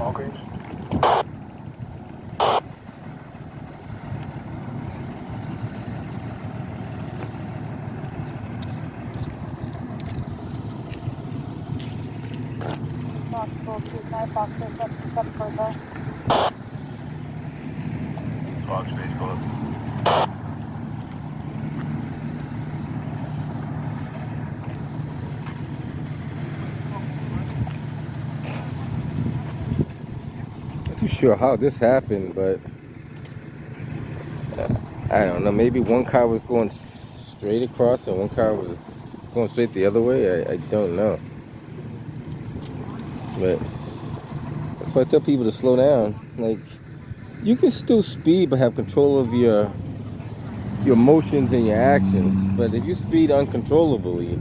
Walgreens. Possible 29 Foxtrot 77 further. Fox Space Code. Not too sure how this happened, but I don't know. Maybe one car was going straight across and one car was going straight the other way. I don't know. But that's why I tell people to slow down. Like, you can still speed but have control of your emotions and your actions. But if you speed uncontrollably,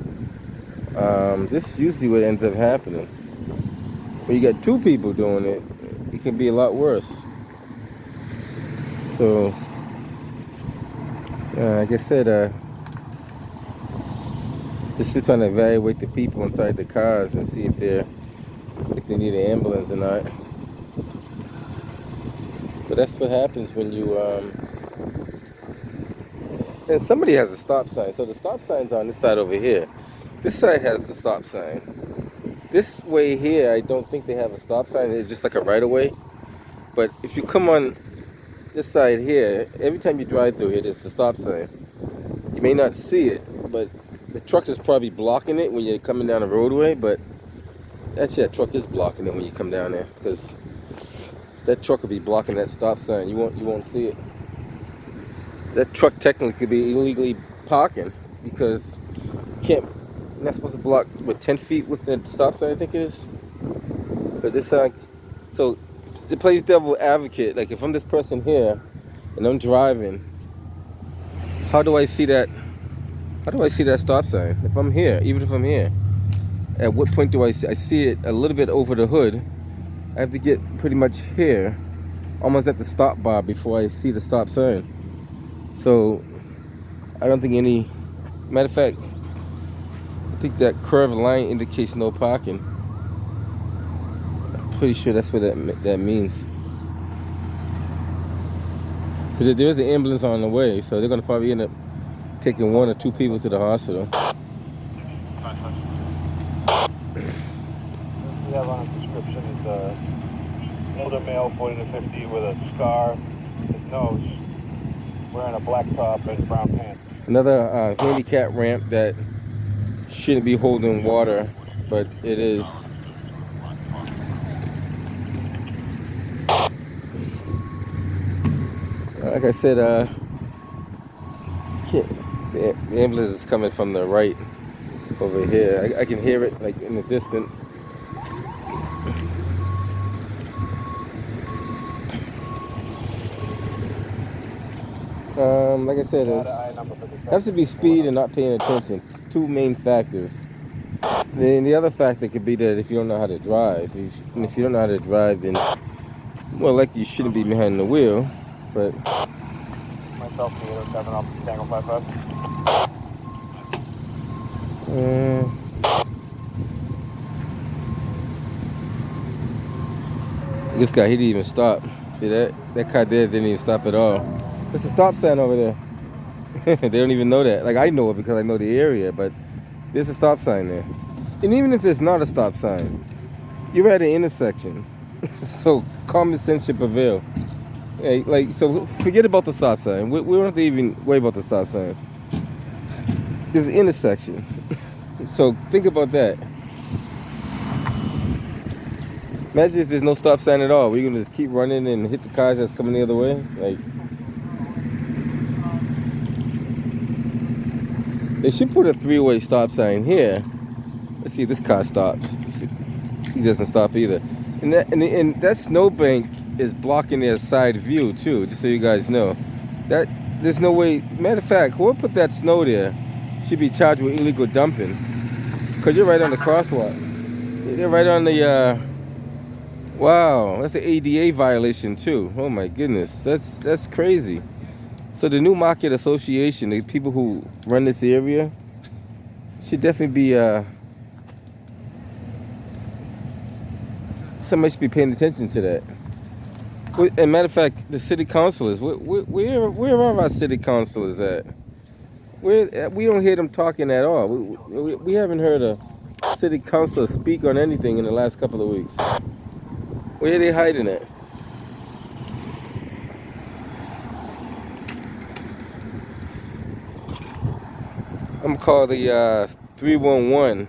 this is usually what ends up happening. When you got two people doing it, it can be a lot worse. So, like I said, just we're trying to evaluate the people inside the cars and see if they need an ambulance or not. But that's what happens when you and somebody has a stop sign. So the stop sign's on this side over here. This side has the stop sign. This way here, I don't think they have a stop sign. It's just like a right of way. But if you come on this side here, every time you drive through here, there's a stop sign. You may not see it, but the truck is probably blocking it when you're coming down the roadway. But actually, that truck is blocking it when you come down there, because that truck will be blocking that stop sign. You won't see it. That truck technically could be illegally parking, because you're not supposed to block, what, 10 feet with the stop sign, I think it is. But this side, so to play devil advocate, like if I'm this person here and I'm driving, how do I see that? How do I see that stop sign? If I'm here, even if I'm here, at what point do I see? I see it a little bit over the hood. I have to get pretty much here, almost at the stop bar, before I see the stop sign. So I don't think any, matter of fact, I think that curved line indicates no parking. I'm pretty sure that's what that means. Because there is an ambulance on the way, so they're going to probably end up taking one or two people to the hospital. We have on a description is a older male, 40 to 50, with a scar, his nose, wearing a black top and brown pants. Another handicap ramp that shouldn't be holding water, but it is. Like I said, the ambulance is coming from the right over here. I can hear it like in the distance. Like I said, it has to be speed and not paying attention. Two main factors. Then the other factor could be that if you don't know how to drive, and if you don't know how to drive, then more likely you shouldn't be behind the wheel. But Myself, 7 up, Tango 55. This guy, he didn't even stop. See that car there didn't even stop at all. There's a stop sign over there. They don't even know that. Like, I know it because I know the area, but there's a stop sign there. And even if there's not a stop sign, you're at an intersection. So common sense should prevail. Hey, like, so forget about the stop sign. We don't have to even worry about the stop sign. There's an intersection. So think about that. Imagine if there's no stop sign at all. We're gonna just keep running and hit the cars that's coming the other way. Like, they should put a three-way stop sign here. Let's see if this car stops. He doesn't stop either. And that snowbank is blocking their side view too, just so you guys know. That there's no way. Matter of fact, whoever put that snow there should be charged with illegal dumping. Cause you're right on the crosswalk. They're right on the wow, that's an ADA violation too. Oh my goodness, that's crazy. So the New Market Association, the people who run this area, should definitely be Somebody should be paying attention to that. And matter of fact, the city councilors, where are our city councilors at? We don't hear them talking at all. We haven't heard a city councilor speak on anything in the last couple of weeks. Where are they hiding at? I'm gonna call the 311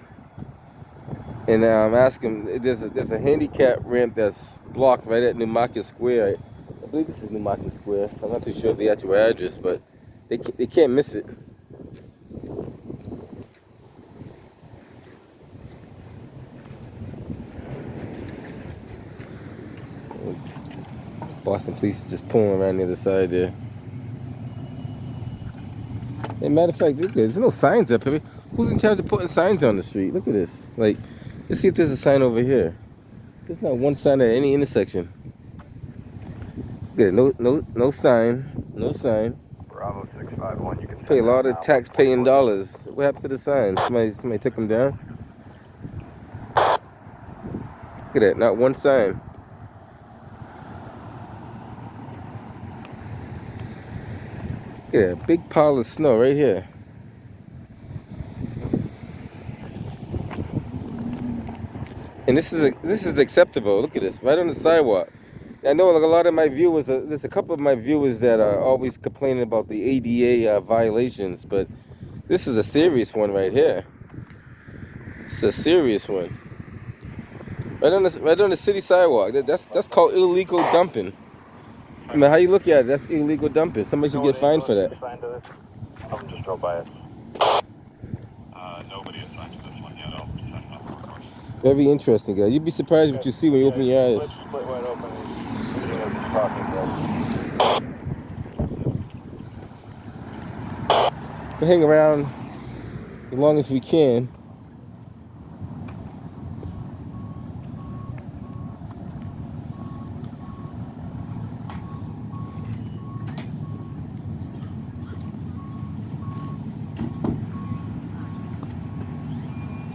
and ask them. There's a handicap ramp that's blocked right at New Market Square. I believe this is New Market Square. I'm not too sure of the actual address, but they can't miss it. Boston police is just pulling around the other side there. As a matter of fact, there's no signs up here. Who's in charge of putting signs on the street? Look at this. Like, let's see if there's a sign over here. There's not one sign at any intersection. Look at it. No sign. No sign. Bravo 651. You can Pay a lot of tax-paying dollars. What happened to the sign? Somebody took them down. Look at that. Not one sign. Look at that. Big pile of snow right here. And this is acceptable. Look at this, right on the sidewalk. I know like a lot of my viewers, there's a couple of my viewers that are always complaining about the ADA violations, but this is a serious one right here. It's a serious one. Right on the city sidewalk. That's called illegal dumping. I mean, how you look at it, that's illegal dumping. Somebody should get fined for that. I'm just drove by it. Nobody assigned to this one yet. I'll send another. Very interesting, guys. You'd be surprised what you see when you open your eyes. Split wide open. Talking, We hang around as long as we can.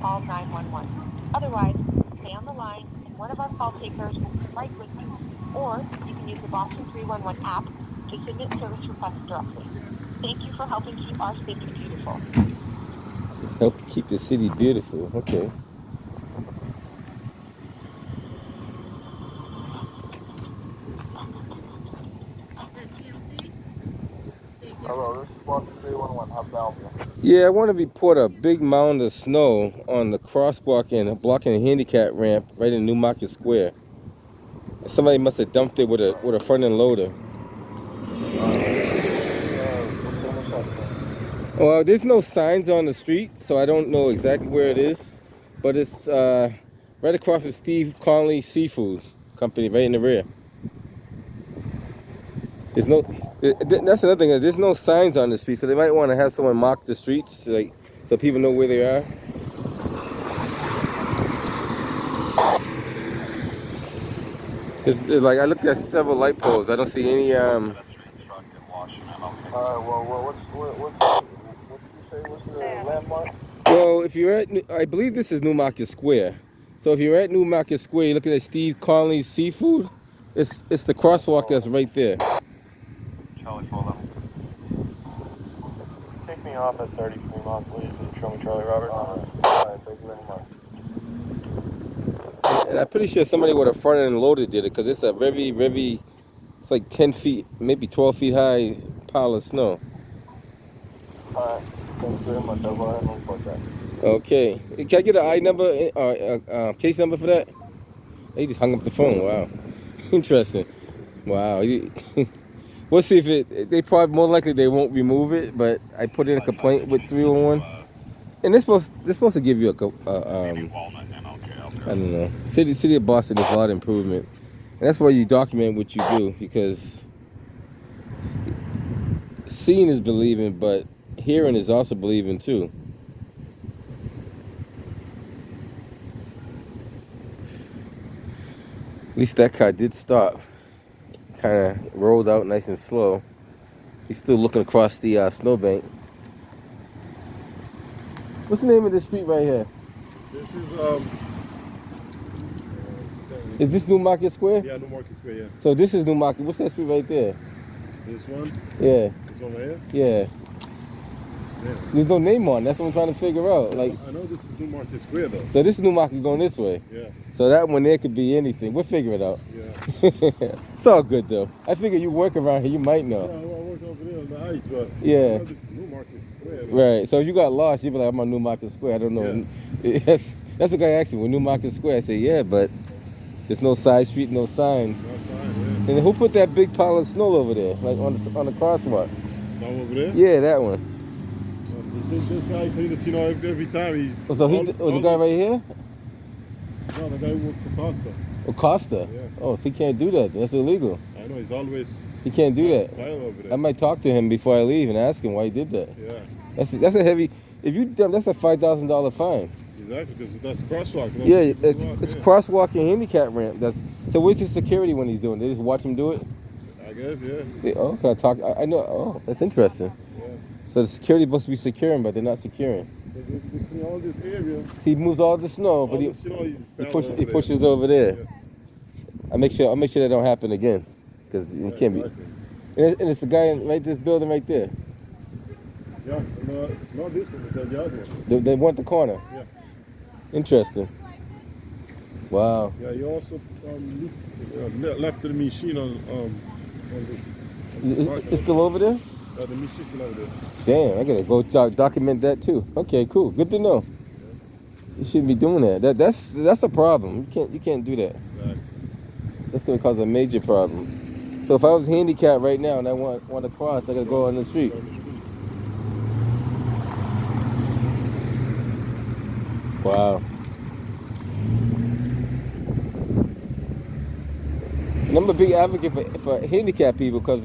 Call 911. Otherwise, stay on the line and one of our call takers will be right with you. Or you can use the Boston 311 app to submit service requests directly. Thank you for helping keep our city beautiful. Help keep the city beautiful. Okay. Hello, this is Boston 311. How can I help you? Yeah, I want to report a big mound of snow on the crosswalk and blocking a handicap ramp right in New Market Square. Somebody must have dumped it with a front end loader. Well, there's no signs on the street, so I don't know exactly where it is, but it's right across from Steve Conley Seafood Company, right in the rear. There's no. That's another thing. There's no signs on the street, so they might want to have someone mark the streets, like so people know where they are. Like I looked at several light poles. I don't see any. What did you say was the landmark? Well, if you're at, I believe this is New Market Square. So if you're at New Market Square, you're looking at Steve Conley's Seafood. It's the crosswalk that's right there. Charlie 411. Take me off at 30 Fremont, please, and show me Charlie Robert. All right, thank you very much. And I'm pretty sure somebody with a front end loader did it because it's a very, it's like 10 feet, maybe 12 feet high pile of snow. All right, thank you very much. I'll go ahead and report that. Okay. Can I get an I number, case number for that? He just hung up the phone. Wow. Interesting. Wow. We'll see if they probably more likely they won't remove it, but I put in a complaint with 301. And they're supposed to give you I don't know. City of Boston is a lot of improvement. And that's why you document what you do, because seeing is believing, but hearing is also believing too. At least that car did stop. Kind of rolled out nice and slow. He's still looking across the snowbank. What's the name of this street right here? This is Is this New Market Square? Yeah, New Market Square, yeah. So this is New Market. What's that street right there? This one? Yeah. This one right here? Yeah. Yeah. There's no name on it. That's what I'm trying to figure out. Like, I know this is New Market Square though. so this is New Market going this way. Yeah. So that one there could be anything. We'll figure it out. Yeah. It's all good though. I figure you work around here, you might Yeah, know. I work over there on the ice, but Yeah. I know this is New Market Square. Though. Right. So if you got lost, you'd be like, I'm on New Market Square. I don't know. Yeah. That's the guy asked me, well, New Market Square. I say, yeah, but there's no side street, no signs. No sign, And then who put that big pile of snow over there, like on the crosswalk? yeah. Down over there? Yeah, that one. This guy cleans the snow every time. He, Oh, so the guy right here? No, the guy who works for Costa. Oh, Costa. Yeah. Oh, so he can't do that. That's illegal. I know, he's always He can't do that. pile over there. I might talk to him before I leave and ask him why he did that. Yeah. That's a heavy. If you dump, that's a $5,000 fine. Exactly, because that's crosswalk. No? Yeah, it's Yeah. crosswalk and handicap ramp. So where's his security when he's doing it? They just watch him do it? I guess, yeah. Oh, can I talk? I know. Oh, that's interesting. Yeah. So the security supposed to be securing, but they're not securing. Because they clean all this area. He moved all the snow, All but the snow, he pushes it over there. Yeah. I'll make sure that don't happen again, because it can't be. Exactly. And it's the guy in this building right there. Yeah, no, not this one, but the other one. They want the corner. Yeah. Interesting. Wow. Yeah, you also left the machine on this. It's still over there? The machine's still over there. Damn, I gotta go document that too. Okay, cool. Good to know. You shouldn't be doing that. That's a problem. You can't do that. Exactly. That's gonna cause a major problem. So if I was handicapped right now and I want to cross, I gotta go on the street. Wow. And I'm a big advocate for handicapped people because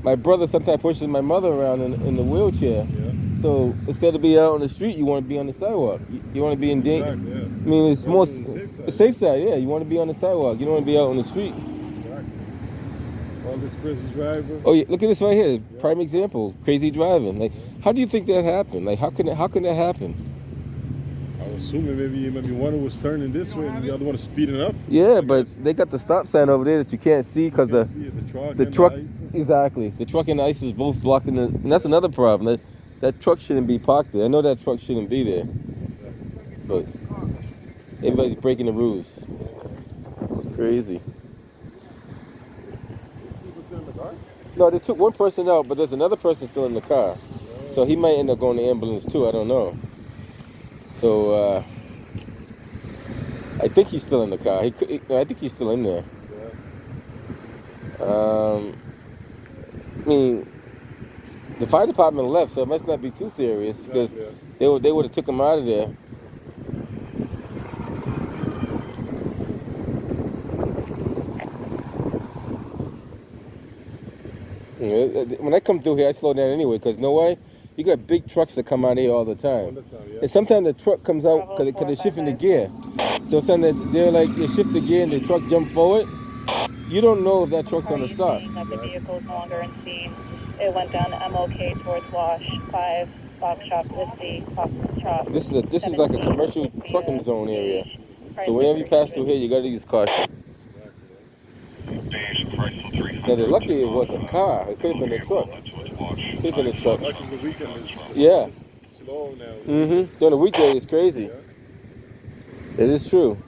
my brother sometimes pushes my mother around in the wheelchair. Yeah. So instead of being out on the street, you want to be on the sidewalk. You want to be in danger. Exactly, yeah. I mean, it's more the safe side. Yeah, you want to be on the sidewalk. You don't want to be out on the street. Exactly. All this crazy driver. Oh yeah, look at this right here. Prime example. Crazy driving. Like, how do you think that happened? Like, how can that happen? I was assuming maybe one was turning this way and the other one is speeding up. Yeah, but they got the stop sign over there that you can't see because the truck and the ice. exactly. The truck and the ice is both blocking the. And that's another problem. That truck shouldn't be parked there. I know that truck shouldn't be there, but everybody's breaking the rules. It's crazy. No, they took one person out, but there's another person still in the car. So he might end up going to ambulance too. I don't know. So I think he's still in the car. I think he's still in there. I mean, the fire department left, so it must not be too serious because they would have took him out of there. When I come through here, I slow down anyway because you know why? You got big trucks that come out here all the time. And sometimes the truck comes out because they're shifting the gear. So sometimes they shift the gear and the truck jump forward. You don't know if that truck's going to stop. That the vehicle is no longer in scene. It went down MLK towards Wash 5, Foxtrot Whiskey, Foxtrot. This is like a commercial trucking zone area. So whenever you pass through here, you got to use caution. Now they're lucky it was a car. It could have been a truck. Could have been a truck. Like the weekend is Yeah. slow now. During the weekday, it's crazy. Yeah. It is true.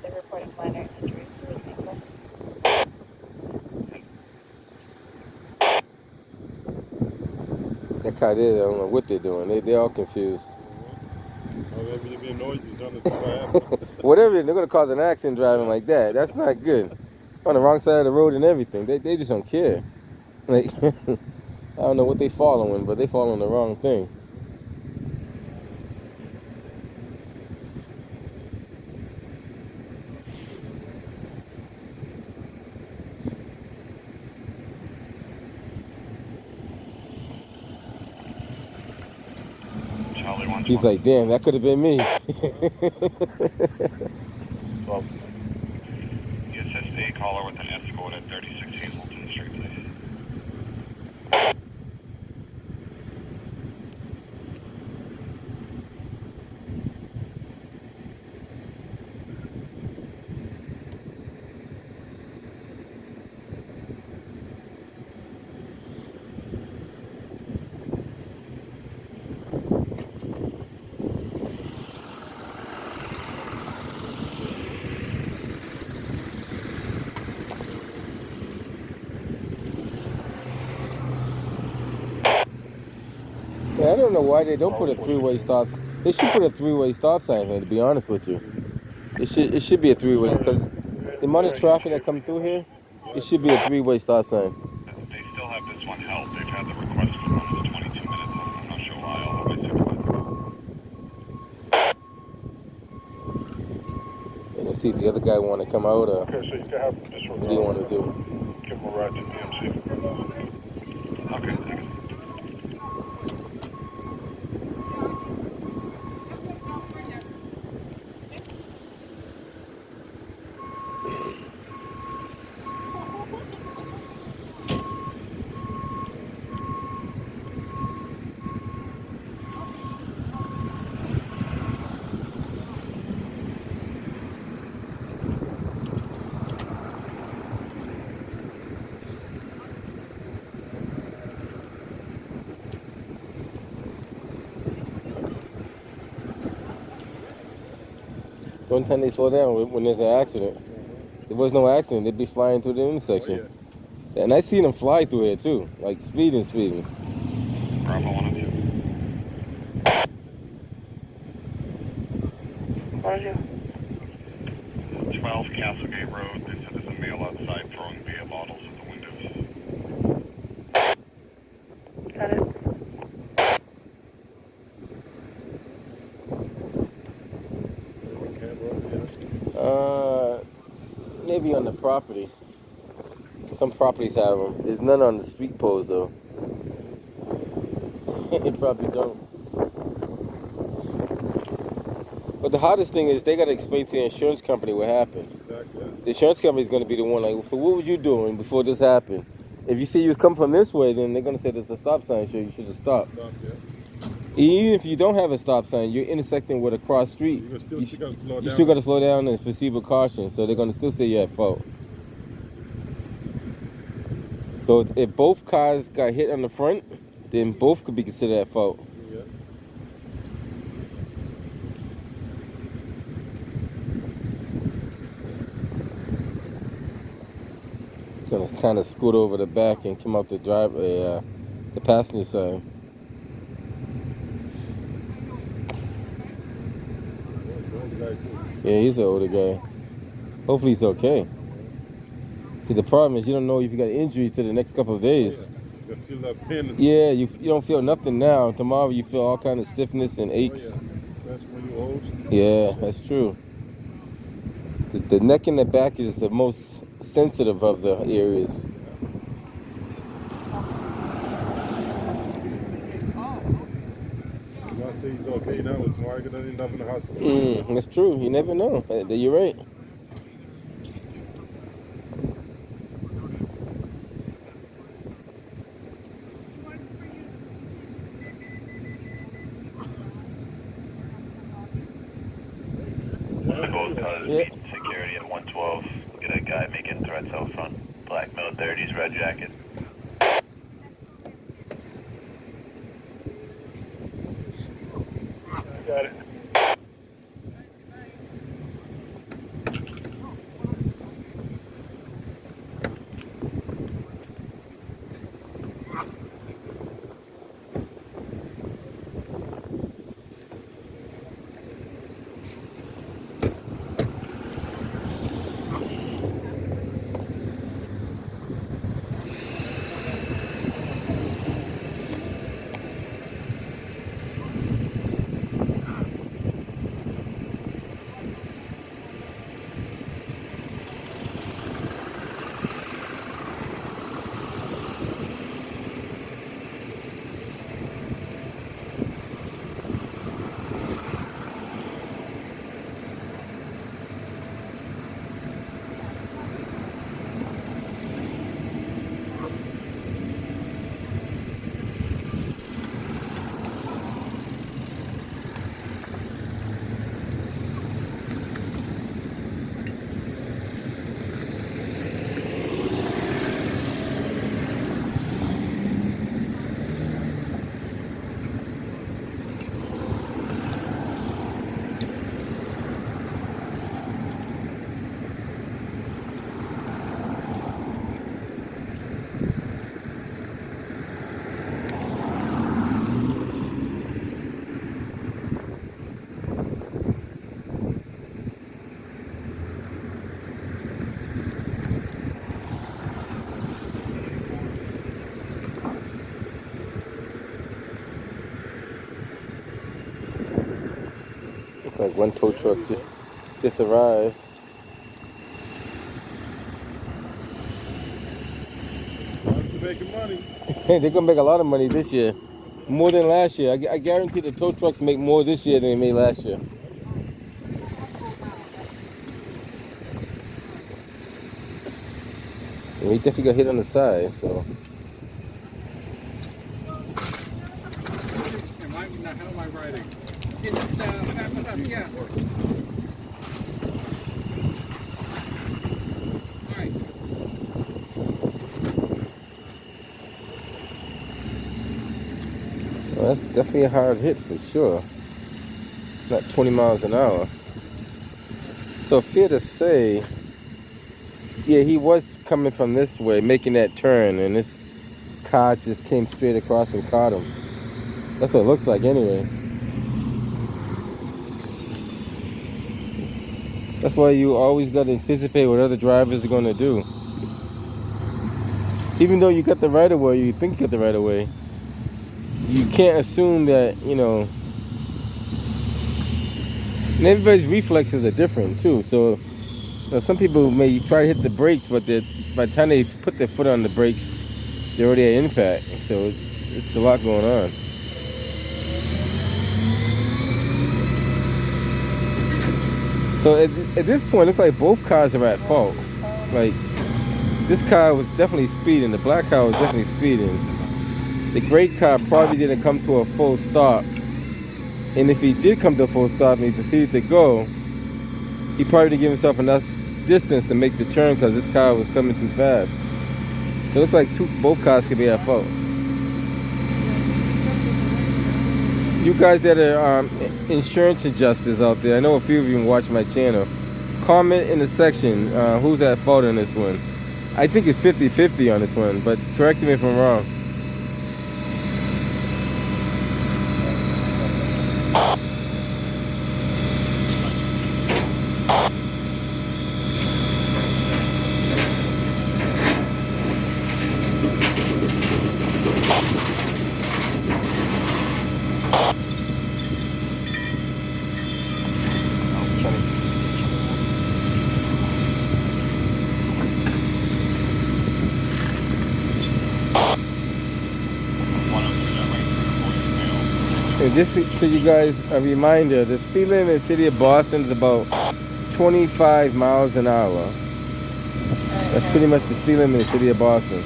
They're reporting minor injuries to the vehicle. That car there, I don't know what they're doing. They're all confused. Oh, maybe they're being noisy. Whatever, they're going to cause an accident driving like that. That's not good. On the wrong side of the road and everything. They just don't care. Like, I don't know what they following, but they following the wrong thing. He's like, damn, that could have been me. Well, you assist a caller with an escort at 3016. Yeah, I don't know why they don't put a three-way stop. They should put a three-way stop sign here. To be honest with you, it should be a three-way because the amount of traffic that comes through here, it should be a three-way stop sign. They still have this one held. They've had the request for one of the 22 minutes. I'm not sure why, although I supervised. And let's see if the other guy want to come out or Okay, so you can have this one. what do you want to do? Give him a ride to DMC. Okay, thanks. One time they slow down when there's an accident. There was no accident. They'd be flying through the intersection. And I seen them fly through here too, like speeding. Bravo, one of you. Roger. 12 Castlegate Road. They said there's a male outside throwing beer bottles at the windows. Got it. Maybe on the property. Some properties have them. There's none on the street poles though. They probably don't. But the hardest thing is they got to explain to the insurance company what happened. Exactly. The insurance company is going to be the one like, so what were you doing before this happened? If you say you was coming from this way, then they're going to say there's a stop sign, so you should have stopped. Stop, yeah. Even if you don't have a stop sign, you're intersecting with a cross street. You still got to slow down. You still got to slow down and proceed with caution, so they're going to still say you're at fault. So if both cars got hit on the front, then both could be considered at fault. Yeah. Gonna kind of scoot over the back and come out the the passenger side. Yeah, he's an older guy. Hopefully he's okay. See, the problem is you don't know if you got injuries to the next couple of days. You feel that pain. Yeah, you don't feel nothing now. Tomorrow you feel all kind of stiffness and aches. Especially when you're old. Yeah, that's true. The neck and the back is the most sensitive of the areas. I say he's okay now, but tomorrow he's gonna end up in the hospital. That's true. You never know. You're right. Yeah. Security at 112. Look at that guy making threats out front. Black male 30s, red jacket. Got it. Like one tow truck just arrived. To making money. They're gonna make a lot of money this year, more than last year. I guarantee the tow trucks make more this year than they made last year. And we definitely got hit on the side, so. How am I riding? Well, that's definitely a hard hit for sure. Not 20 miles an hour. So fair to say, yeah, he was coming from this way, making that turn, and this car just came straight across and caught him. That's what it looks like anyway. That's why you always got to anticipate what other drivers are going to do. Even though you got the right of way, you think you got the right of way, you can't assume that, you know. And everybody's reflexes are different too. So you know, some people may try to hit the brakes, but by the time they put their foot on the brakes, they're already at impact. So it's a lot going on. So at this point, it looks like both cars are at fault. Like, this car was definitely speeding. The black car was definitely speeding. The gray car probably didn't come to a full stop. And if he did come to a full stop and he proceeded to go, he probably didn't give himself enough distance to make the turn because this car was coming too fast. So it looks like both cars could be at fault. You guys that are insurance adjusters out there, I know a few of you watch my channel. Comment in the section who's at fault in this one. I think it's 50-50 on this one, but correct me if I'm wrong. And just so you guys a reminder, the speed limit in the city of Boston is about 25 miles an hour. That's pretty much the speed limit in the city of Boston.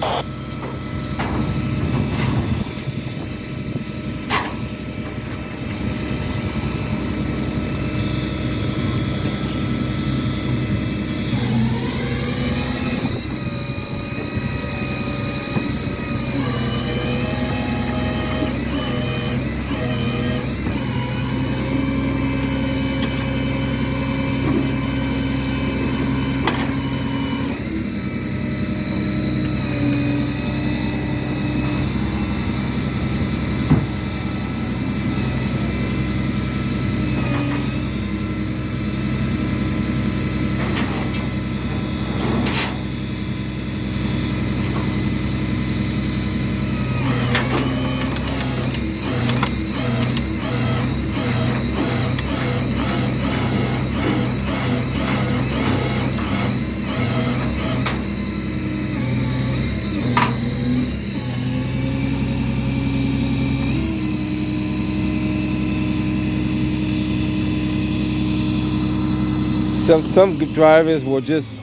Some drivers will just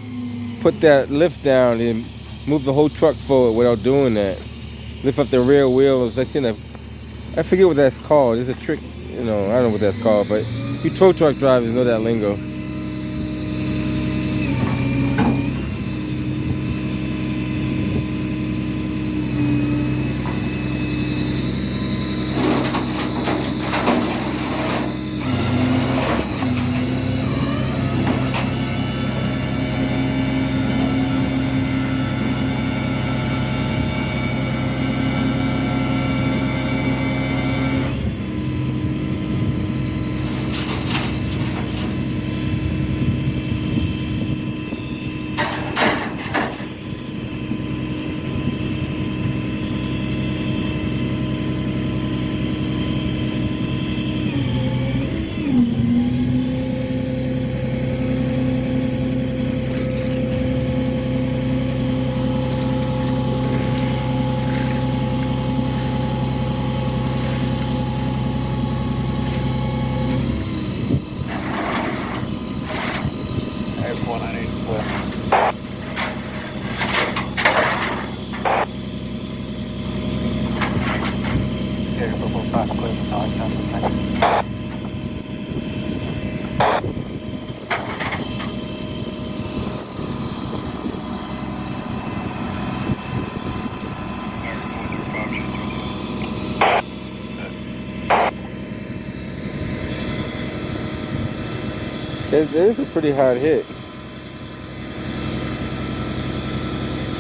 put that lift down and move the whole truck forward without doing that. Lift up the rear wheels. I forget what that's called. It's a trick, you know, I don't know what that's called, but you tow truck drivers know that lingo. It is a pretty hard hit.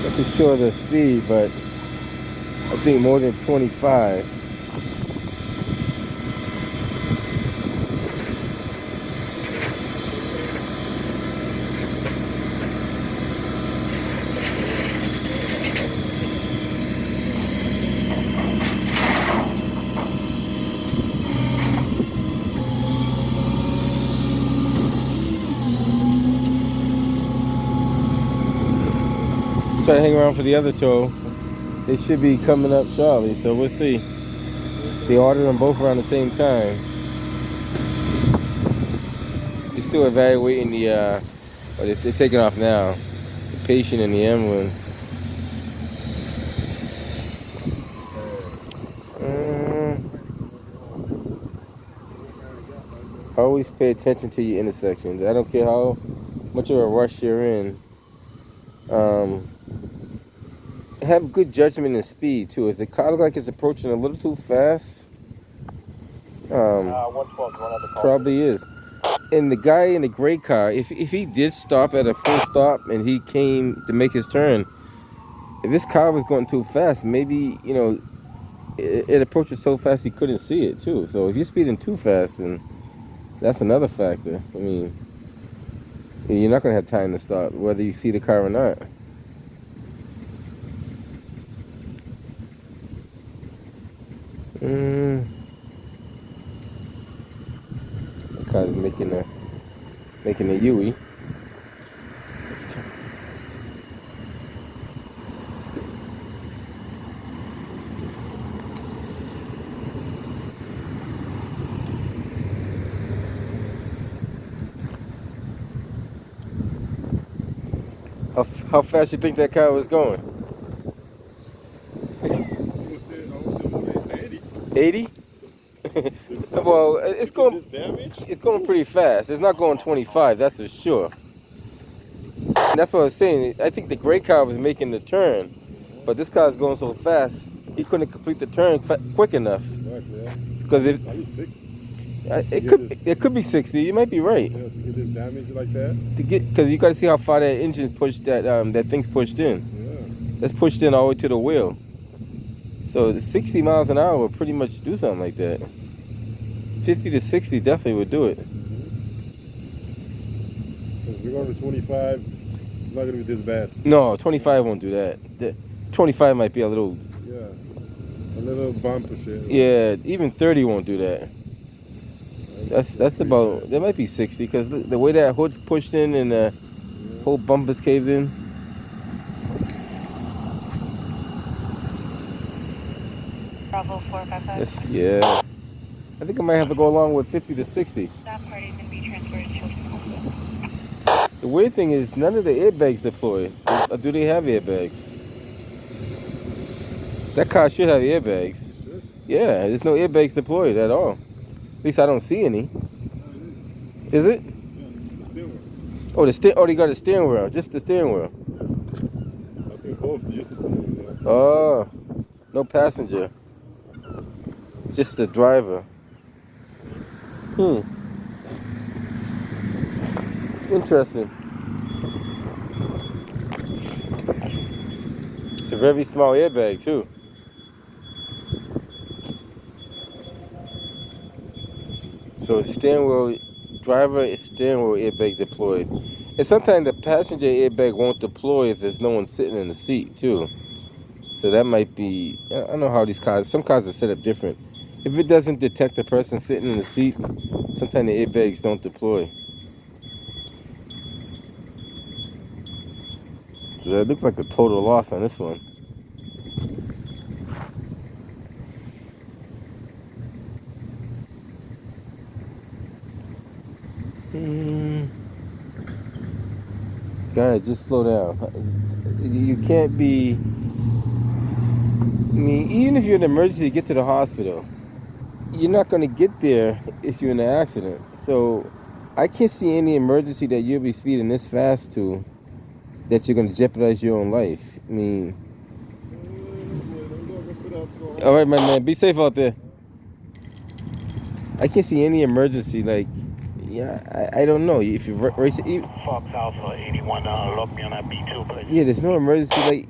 Not too sure of the speed, but I think more than 25. Try to hang around for the other tow. They should be coming up shortly, so we'll see. They ordered them both around the same time. They're still evaluating the, well, they're taking off now. The patient and the ambulance. Always pay attention to your intersections. I don't care how much of a rush you're in. Have good judgment and speed too. If the car looks like it's approaching a little too fast, 112, probably is. And the guy in the gray car, if he did stop at a full stop and he came to make his turn, if this car was going too fast, maybe, you know, it approaches so fast he couldn't see it too. So if you're speeding too fast, and that's another factor. I mean, you're not going to have time to stop, whether you see the car or not. The car's making a U-ey. How fast you think that car was going? I would say 80. 80? Well, it's going. This damage? It's going pretty fast. It's not going 25, that's for sure. And that's what I was saying. I think the gray car was making the turn, but this car is going so fast, he couldn't complete the turn quick enough. Exactly, yeah. Because Probably 60. it could be 60. You might be right. Yeah, to get this damage like that. Because you got to see how far that engine's pushed, that thing's pushed in. Yeah. That's pushed in all the way to the wheel. So 60 miles an hour would pretty much do something like that. 50 to 60 definitely would do it. Because if we're going to 25, it's not going to be this bad. No, 25 won't do that. 25 might be a little... Yeah, a little bump and shit. Yeah, even 30 won't do that. That's about... That might be 60, because the way that hood's pushed in and the whole bumper's caved in. Bravo 455. Yes, yeah. I think I might have to go along with 50 to 60. That party is going to be transferred to hospital. The weird thing is none of the airbags deployed. Or do they have airbags? That car should have airbags. Sure. Yeah, there's no airbags deployed at all. At least I don't see any. Is it? Yeah, the steering wheel. Oh, they got a steering wheel. Just the steering wheel. I think both use the steering wheel. Yeah. Oh, no passenger. Just the driver. Interesting. It's a very small airbag too. So steering wheel, driver is steering wheel airbag deployed. And sometimes the passenger airbag won't deploy if there's no one sitting in the seat too. So that might be, I don't know how these cars, some cars are set up different. If it doesn't detect the person sitting in the seat, sometimes the airbags don't deploy. So that looks like a total loss on this one. Guys, just slow down. You can't be... I mean, even if you're in an emergency, get to the hospital. you're not going to get there if you're in an accident. So I can't see any emergency that you'll be speeding this fast to that you're going to jeopardize your own life. I mean, all right, my man, be safe out there. I can't see any emergency. Like, yeah, I don't know. If you race it, Fox Alpha 81, lock me on that B2, please. yeah, there's no emergency like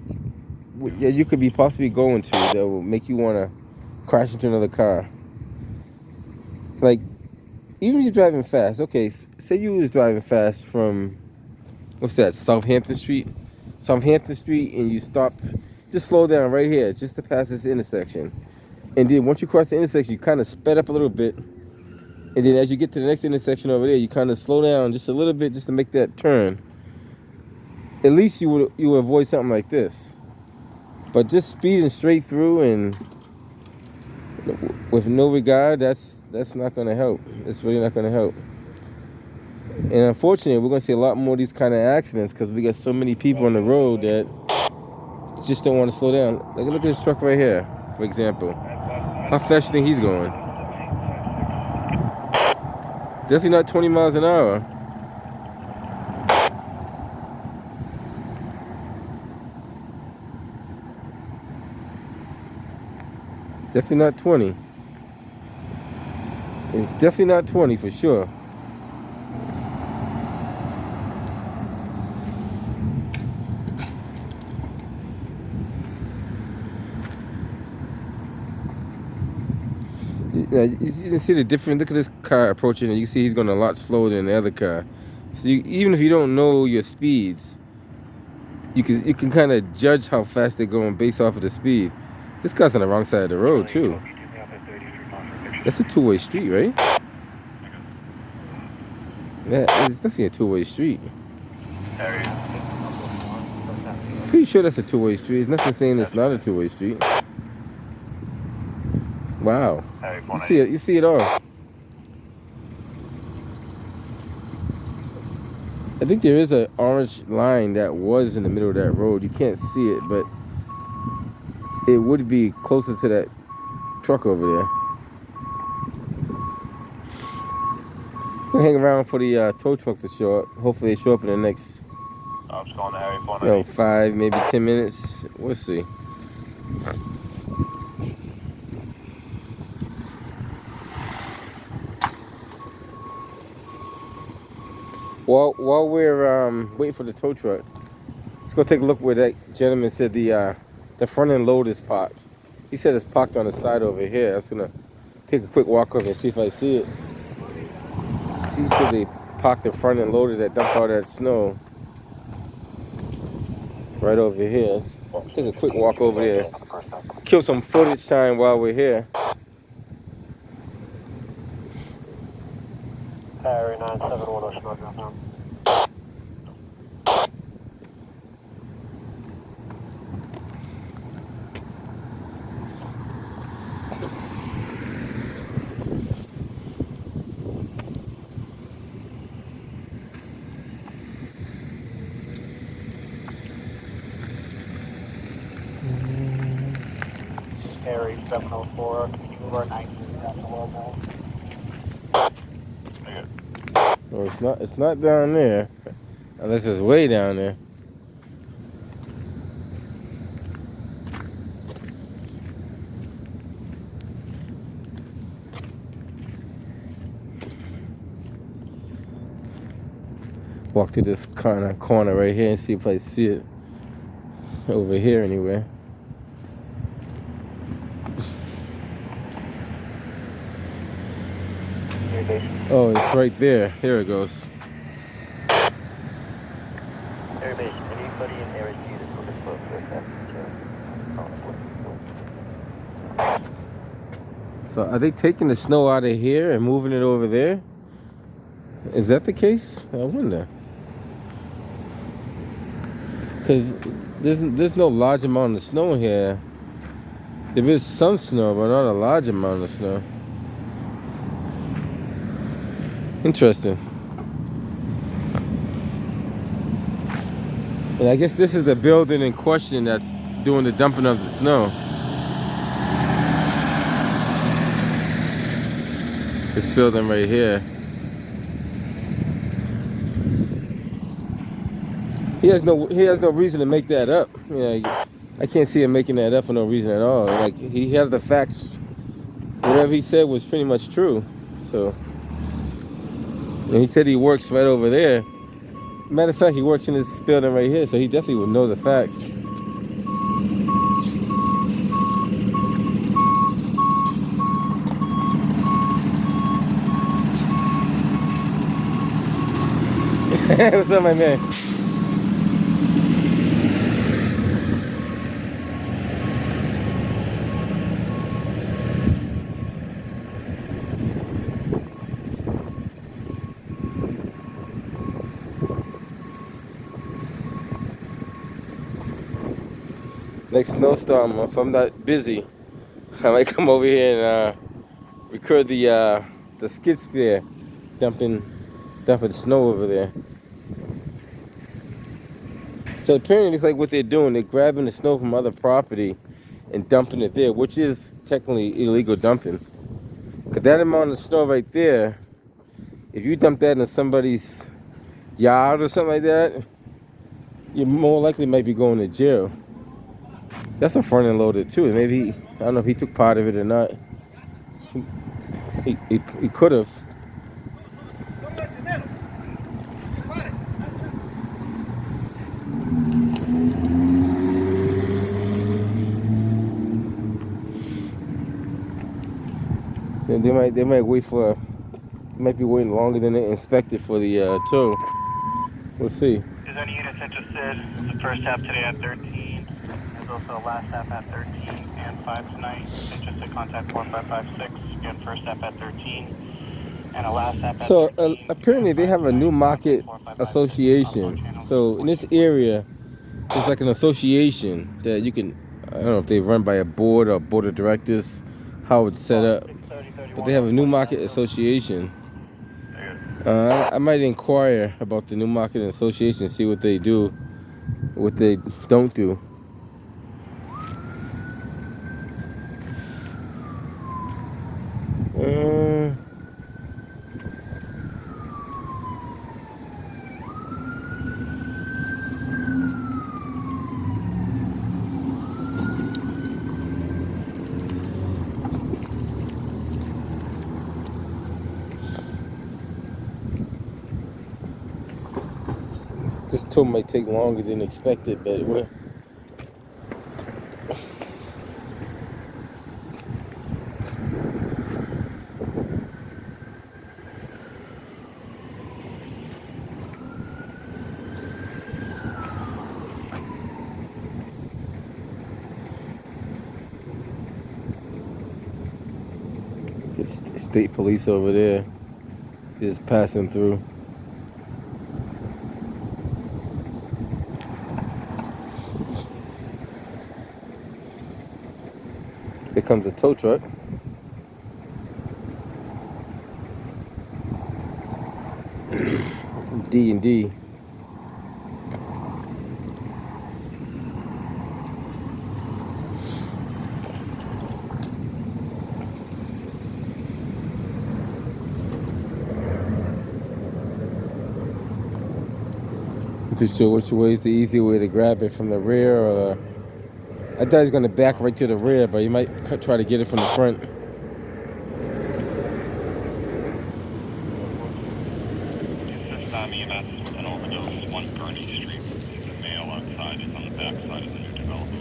that you could be possibly going to that will make you want to crash into another car. Like, even if you're driving fast, okay, say you was driving fast from, what's that, Southampton Street, and you stopped, just slow down right here, just to pass this intersection. And then once you cross the intersection, you kind of sped up a little bit. And then as you get to the next intersection over there, you kind of slow down just a little bit just to make that turn. At least you would avoid something like this. But just speeding straight through and with no regard, that's not going to help. It's really not going to help. And unfortunately, we're going to see a lot more of these kind of accidents because we got so many people on the road that just don't want to slow down. Like, look at this truck right here, for example. How fast do you think he's going? Definitely not 20 miles an hour. Definitely not 20. It's definitely not 20 for sure. Yeah, you can see the difference. Look at this car approaching, and you see he's going a lot slower than the other car. So even if you don't know your speeds, you can kind of judge how fast they're going based off of the speed. This car's on the wrong side of the road too. That's a two-way street, right? Yeah, it's definitely a two-way street. Pretty sure that's a two-way street. There's nothing saying it's not a two-way street. Wow. You see it all. I think there is an orange line that was in the middle of that road. You can't see it, but it would be closer to that truck over there. I'm gonna hang around for the tow truck to show up. Hopefully they show up in the next, 5, maybe 10 minutes. We'll see. While we're waiting for the tow truck, let's go take a look where that gentleman said the front end load is parked. He said it's parked on the side over here. I'm just gonna take a quick walk over and see if I see it. See, he said they parked the front end loader that dumped all that snow right over here. Let's take a quick walk over there. Kill some footage time while we're here. Harry 971 Ocean Road, downtown. Harry 704, can you move our 19 down to low mode? No, it's not down there, unless it's way down there. Walk to this kind of corner right here and see if I see it over here anywhere. Oh, it's right there. Here it goes. Airbase, anybody in area C that's looking for So are they taking the snow out of here and moving it over there? Is that the case? I wonder. Because there's no large amount of snow here. There is some snow, but not a large amount of snow. Interesting. And I guess this is the building in question that's doing the dumping of the snow. this building right here. He has no reason to make that up. I can't see him making that up for no reason at all. Like, he had the facts. Whatever he said was pretty much true. So, and he said he works right over there. Matter of fact, he works in this building right here, so he definitely would know the facts. What's up, my man? Next snowstorm, if I'm not busy, I might come over here and record the skid steer dumping snow over there. So apparently it looks like what they're doing, they're grabbing the snow from other property and dumping it there, which is technically illegal dumping. Because that amount of snow right there, if you dump that in somebody's yard or something like that, you more likely might be going to jail. That's a front end loader too. Maybe I don't know if he took part of it or not. He could have. They might wait for. Might be waiting longer than they inspected for the tow. We'll see. Is any units interested? The first half today at 13. There's also a last half at 13 and 5 tonight. Interested, contact 4556. Again, first half at 13 and a last half at 13. So apparently they have a new market association. So in this area, it's like an association that you can. I don't know if they run by a board or board of directors, how it's set up. But they have a new market association. I might inquire about the new market association, see what they do, what they don't do. This tour might take longer than expected, but we're state police over there just passing through. Here comes a tow truck. D&D. To show which way is the easy way to grab it, from the rear or I thought he was going to back right to the rear, but you might try to get it from the front. An overdose, 1 Gurney Street. The male outside is on the back side of the new development.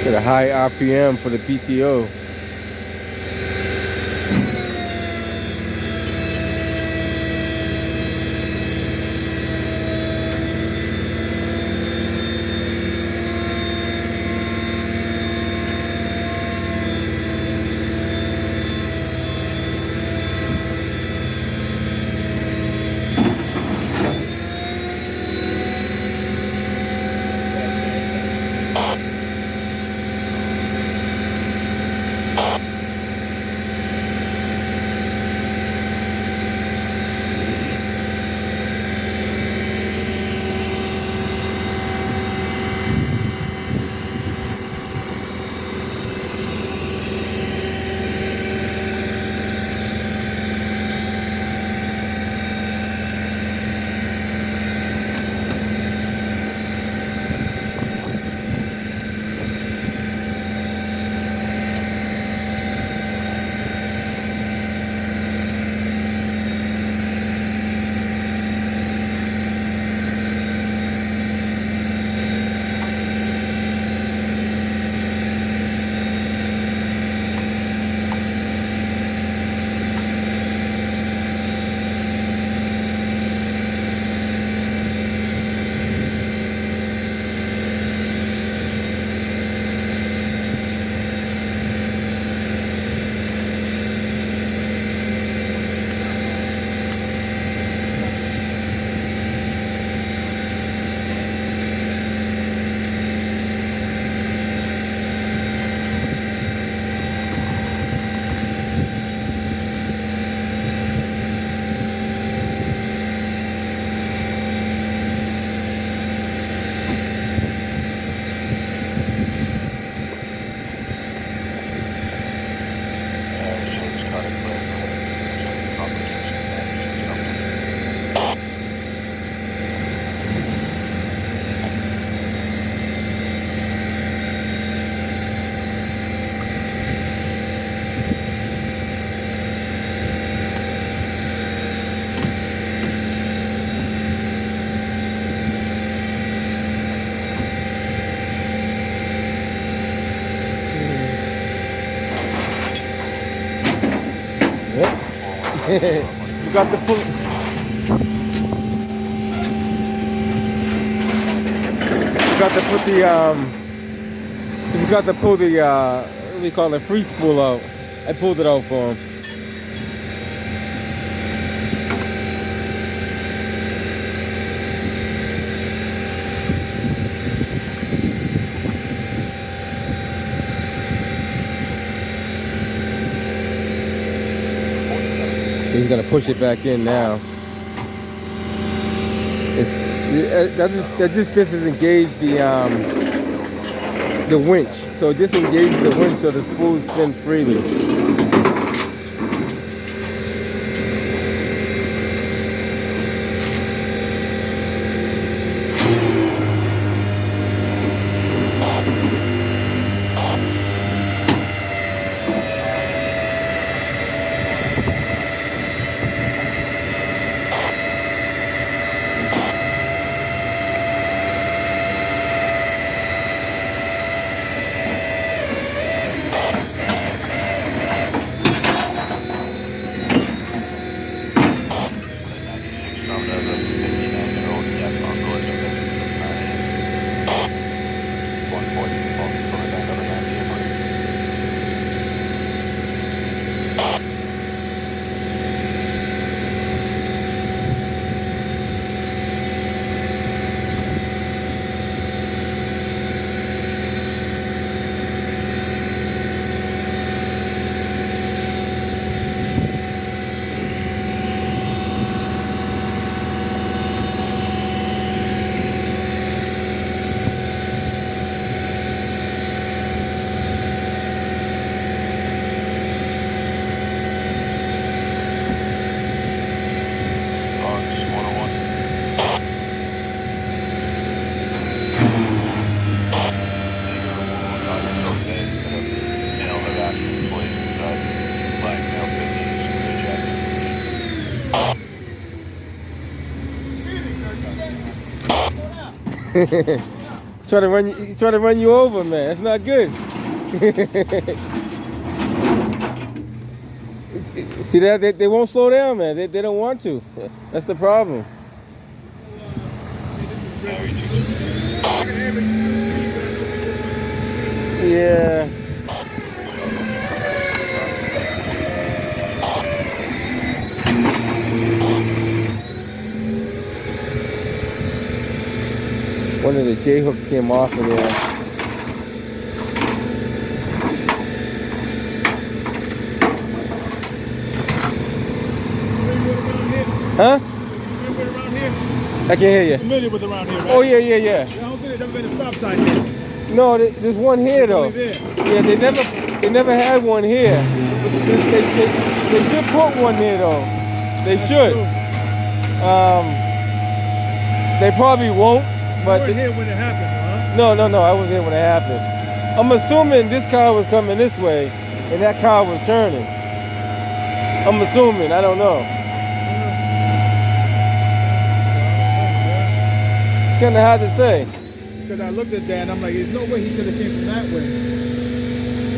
Got a high RPM for the PTO. Forgot to pull. Forgot to put the Forgot to pull the what do you call it, free spool out. I pulled it out for him. He's gonna push it back in now. That just disengaged the winch. So it disengages the winch so the spool spins freely. He's trying to run you over, man. That's not good. See that they won't slow down, man. They don't want to. That's the problem. Yeah. One of the J hooks came off of there. Huh? I can hear you. Familiar with around here, right? Oh yeah. I don't think there's ever been a stop sign here. No, there's one here though. Yeah, they never had one here. They should put one here though. They should. They probably won't. But you weren't here when it happened, huh? No, I wasn't here when it happened. I'm assuming this car was coming this way and that car was turning. I'm assuming, I don't know. It's kind of hard to say. Because I looked at that and I'm like, there's no way he could have came from that way.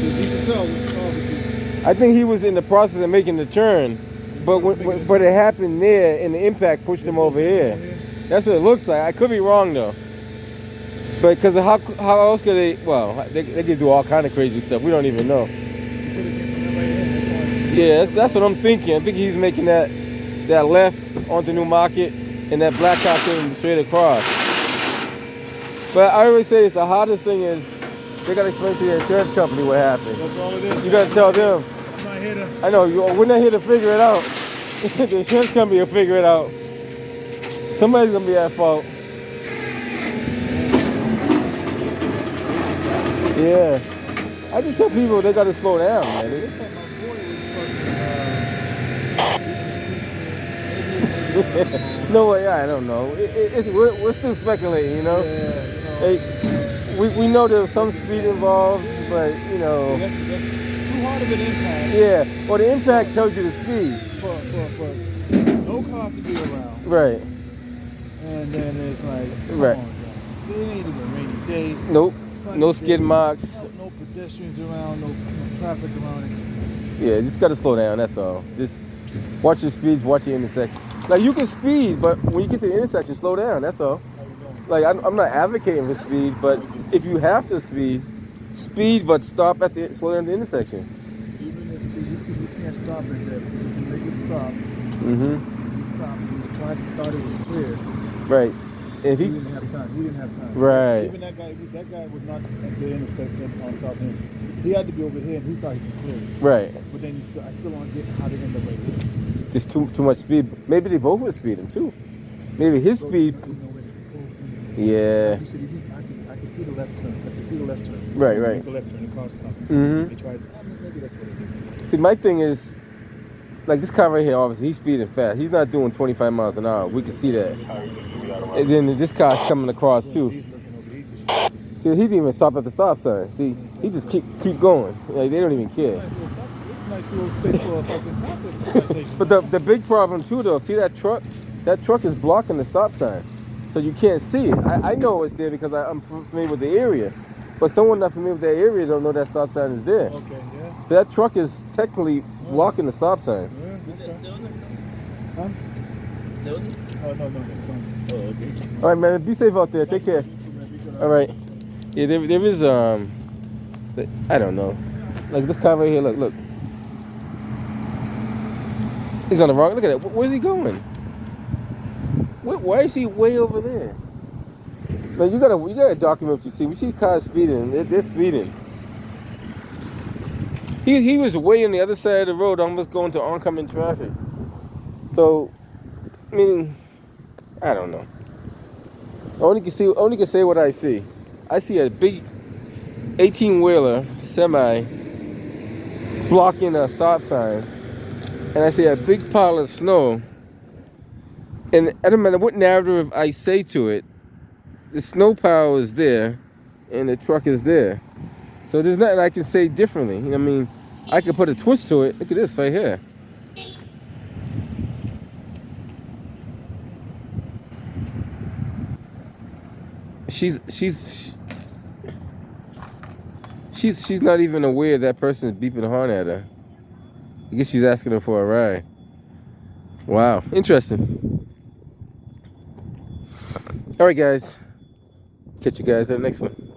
You can tell, obviously. I think he was in the process of making the turn, but it happened there and the impact pushed him over here. That's what it looks like. I could be wrong though. But because how else could they? Well, they could do all kind of crazy stuff. We don't even know. Yeah, that's what I'm thinking. I think he's making that left onto New Market, and that black car came straight across. But I always say it's the hardest thing is they gotta explain to the insurance company what happened. That's all it is. You gotta tell them. I'm not here to. I know we're not here to figure it out. The insurance company will figure it out. Somebody's gonna be at fault. Yeah. I just tell people they gotta slow down, man. No way, I don't know. We're still speculating, you know. We know there's some speed involved, but you know. That's too hard of an impact. Yeah. Well, the impact tells you the speed. For no car to be around. Right. And then it's like, right. It ain't even a rainy day. Nope. No skid marks. No pedestrians around. No traffic around it. Yeah, just gotta slow down. That's all. Just Watch your speeds, watch your intersection. Like you can speed, but when you get to the intersection, slow down. That's all. Like I'm not advocating for speed, but if you have to speed, but stop at the slow down the intersection. Even if you can't stop at that, so you make it stop. Mm-hmm. He stopped. He thought it was clear. Right. If He didn't have time. He didn't have time. Right. Even that guy was not at the intersection on top of him. He had to be over here, and he thought he was clear. Right. But then I still don't get how they end up right here. Just too much speed. Maybe they both were speeding too. Maybe his speed. Yeah. You said I can see the left turn. I can see the left turn. Right, right. The left turn. The car's coming. Mm-hmm. They tried. Maybe that's what it is. See, my thing is, like this car right here, obviously he's speeding fast. He's not doing 25 miles an hour. We can see that. And then this car's coming across too. See, he didn't even stop at the stop sign. See, he just keep going. Like they don't even care. It's nice little space for a fucking But the big problem too, though, see that truck? That truck is blocking the stop sign, so you can't see it. I know it's there because I'm familiar with the area, but someone not familiar with that area don't know that stop sign is there. Okay, yeah. So that truck is technically blocking the stop sign. Yeah, okay. Huh? Oh, no. Oh, okay. All right, man. Be safe out there. Take care. All right. Yeah, there is I don't know. Like this car right here. Look. He's on the wrong. Look at that. Where's he going? Why is he way over there? Like you gotta document what you see. We see cars speeding. They're speeding. He was way on the other side of the road, almost going to oncoming traffic. So, I mean, I don't know. I only can say what I see. I see a big 18-wheeler semi blocking a stop sign, and I see a big pile of snow. And it doesn't matter what narrative I say to it, the snow pile is there, and the truck is there. So there's nothing I can say differently. You know what I mean? I could put a twist to it. Look at this right here. She's not even aware that person is beeping the horn at her. I guess she's asking her for a ride. Wow, interesting. All right, guys. Catch you guys at the next one.